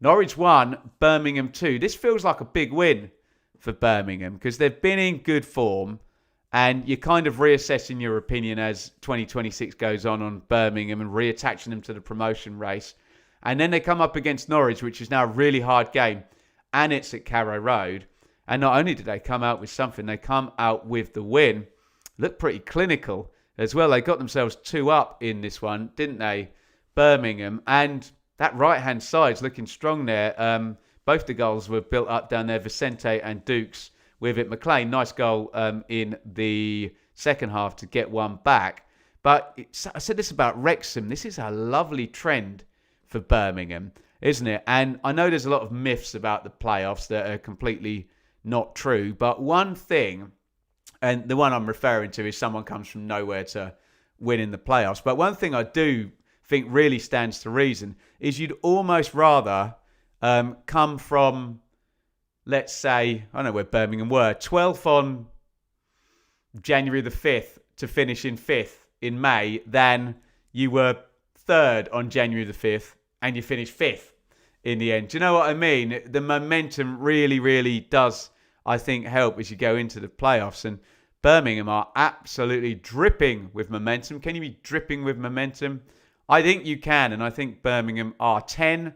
Norwich 1, Birmingham 2. This feels like a big win for Birmingham because they've been in good form and you're kind of reassessing your opinion as 2026 goes on Birmingham and reattaching them to the promotion race. And then they come up against Norwich, which is now a really hard game, and it's at Carrow Road. And not only did they come out with something, they come out with the win. Looked pretty clinical as well. They got themselves 2 up in this one, didn't they? Birmingham. And that right-hand side's looking strong there. Both the goals were built up down there, Vicente and Dukes with it. McLean, nice goal in the second half to get one back. But I said this about Wrexham. This is a lovely trend for Birmingham, isn't it? And I know there's a lot of myths about the playoffs that are completely not true. But one thing, and the one I'm referring to is someone comes from nowhere to win in the playoffs. But one thing I do think really stands to reason is you'd almost rather come from, let's say, I don't know where Birmingham were, 12th on January the 5th to finish in 5th in May than you were 3rd on January the 5th and you finished 5th in the end. Do you know what I mean? The momentum really, really does, I think, help as you go into the playoffs. And Birmingham are absolutely dripping with momentum. Can you be dripping with momentum? I think you can, and I think Birmingham are 10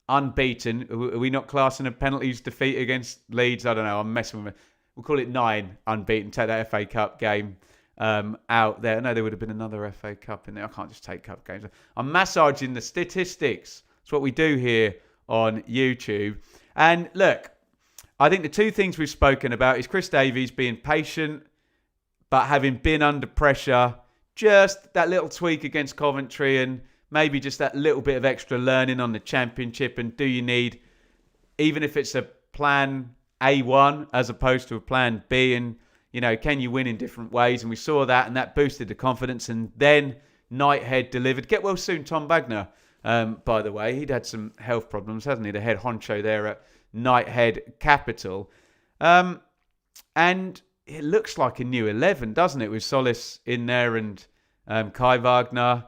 unbeaten. Are we not classing a penalties defeat against Leeds? I don't know. I'm messing with it. We'll call it 9 unbeaten. Take that FA Cup game out there. No, there would have been another FA Cup in there. I can't just take cup games. I'm massaging the statistics. That's what we do here on YouTube. And look, I think the 2 things we've spoken about is Chris Davies being patient, but having been under pressure, just that little tweak against Coventry and maybe just that little bit of extra learning on the Championship. And do you need, even if it's a plan A1 as opposed to a plan B, and, you know, can you win in different ways? And we saw that, and that boosted the confidence. And then Knighthead delivered. Get well soon, Tom Bagner, by the way. He'd had some health problems, hasn't he? The head honcho there at Knighthead Capital. And it looks like a new 11, doesn't it? With Solis in there and Kai Wagner,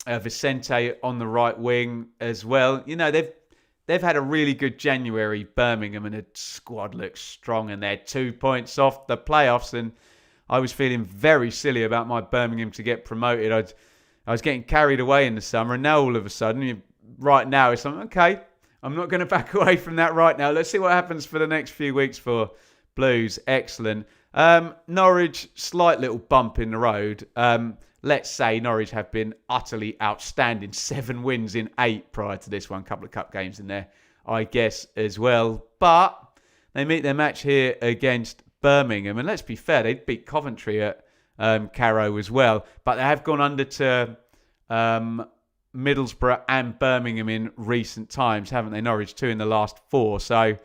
Vicente on the right wing as well. You know, they've had a really good January, Birmingham, and the squad looks strong, and they're 2 points off the playoffs. And I was feeling very silly about my Birmingham to get promoted. I was getting carried away in the summer, and now all of a sudden, right now, it's like, okay, I'm not going to back away from that right now. Let's see what happens for the next few weeks for Blues. Excellent. Norwich, slight little bump in the road. Let's say Norwich have been utterly outstanding. 7 wins in 8 prior to this one. Couple of cup games in there, I guess, as well. But they meet their match here against Birmingham. And let's be fair, they beat Coventry at Carrow as well. But they have gone under to Middlesbrough and Birmingham in recent times, haven't they? Norwich 2 in the last 4. So,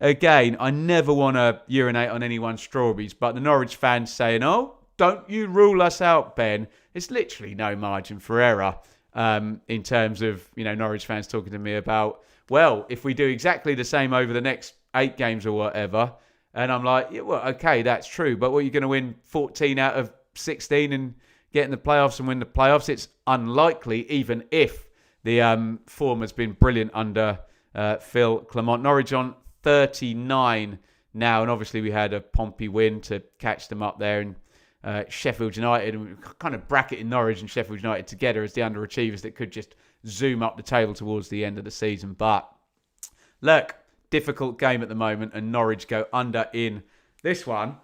again, I never want to urinate on anyone's strawberries, but the Norwich fans saying, oh, don't you rule us out, Ben. It's literally no margin for error in terms of, you know, Norwich fans talking to me about, well, if we do exactly the same over the next 8 games or whatever, and I'm like, yeah, well, okay, that's true, but what, are you going to win 14 out of 16 and get in the playoffs and win the playoffs? It's unlikely, even if the form has been brilliant under Phil Clement. Norwich on 39 now, and obviously we had a Pompey win to catch them up there, and Sheffield United, and we kind of bracketing Norwich and Sheffield United together as the underachievers that could just zoom up the table towards the end of the season. But look, difficult game at the moment, and Norwich go under in this one.